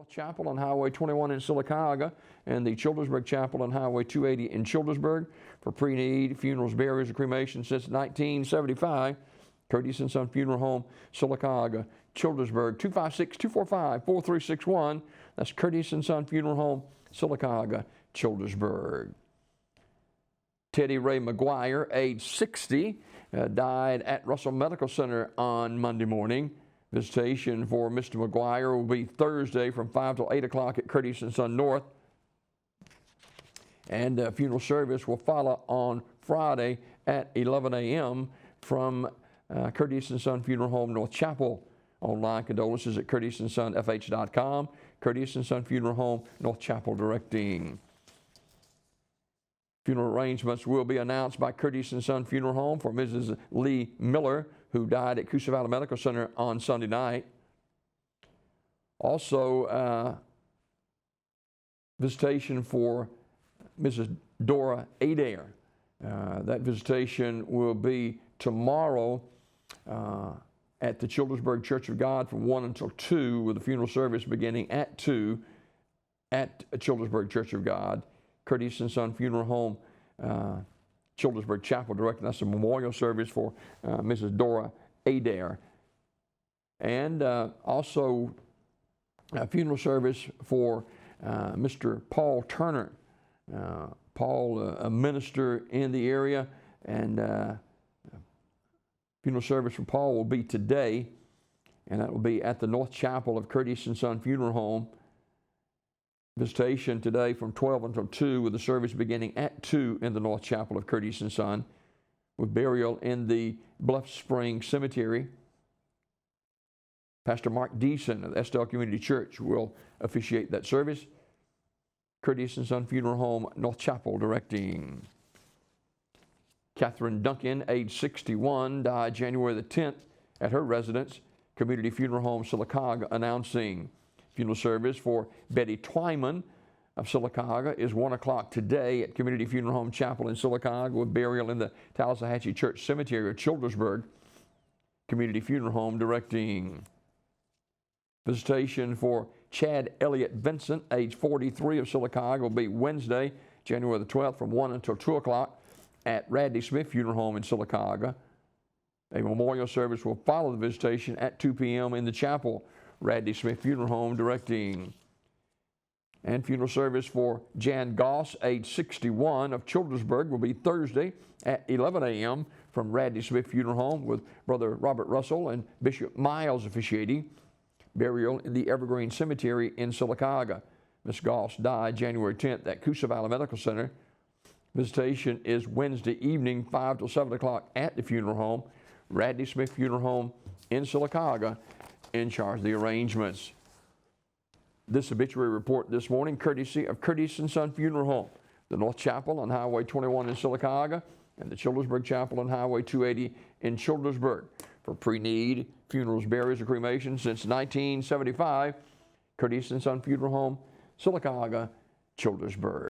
Chapel on Highway 21 in Sylacauga and the Childersburg Chapel on Highway 280 in Childersburg for pre-need funerals, burials, and cremation since 1975. Curtis and Son Funeral Home, Sylacauga, Childersburg, 256-245-4361. That's Curtis and Son Funeral Home, Sylacauga, Childersburg. Teddy Ray McGuire, age 60, died at Russell Medical Center on Monday morning. Visitation for Mr. McGuire will be Thursday from 5 till 8 o'clock at Curtis and Son North. And funeral service will follow on Friday at 11 a.m. from Curtis and Son Funeral Home, North Chapel. Online condolences at curtisandsonfh.com. Curtis and Son Funeral Home, North Chapel directing. Funeral arrangements will be announced by Curtis and Son Funeral Home for Mrs. Lee Miller, who died at Coosa Valley Medical Center on Sunday night. Also, visitation for Mrs. Dora Adair. That visitation will be tomorrow at the Childersburg Church of God from 1 until 2, with the funeral service beginning at 2 at Childersburg Church of God. Curtis and Son Funeral Home, Childersburg Chapel directing. That's a memorial service for Mrs. Dora Adair. And also a funeral service for Mr. Paul Turner. Paul, a minister in the area, and funeral service for Paul will be today, and that will be at the North Chapel of Curtis and Son Funeral Home. Visitation today from 12 until 2, with the service beginning at 2 in the North Chapel of Curtis and Son, with burial in the Bluff Spring Cemetery. Pastor Mark Deason of the Estelle Community Church will officiate that service. Curtis and Son Funeral Home, North Chapel directing. Catherine Duncan, age 61, died January the 10th at her residence, Community Funeral Home, Sylacauga, announcing funeral service for Betty Twyman of Sylacauga is 1 o'clock today at Community Funeral Home Chapel in Sylacauga, with burial in the Tallahatchie Church Cemetery of Childersburg. Community Funeral Home directing. Visitation for Chad Elliott Vincent, age 43, of Sylacauga, will be Wednesday, January the 12th from 1 until 2 o'clock at Radley Smith Funeral Home in Sylacauga. A memorial service will follow the visitation at 2 p.m. in the chapel. Radley Smith Funeral Home directing. And funeral service for Jan Goss, age 61, of Childersburg, will be Thursday at 11 a.m. from Radley Smith Funeral Home, with Brother Robert Russell and Bishop Miles officiating. Burial in the Evergreen Cemetery in Sylacauga. Miss Goss died January 10th at Coosa Valley Medical Center. Visitation is Wednesday evening, 5 till 7 o'clock at the funeral home. Radley Smith Funeral Home in Sylacauga in charge of the arrangements. This obituary report this morning, courtesy of Curtis and Son Funeral Home, the North Chapel on Highway 21 in Sylacauga, and the Childersburg Chapel on Highway 280 in Childersburg. For pre-need funerals, burials, and cremation since 1975, Curtis and Son Funeral Home, Sylacauga, Childersburg.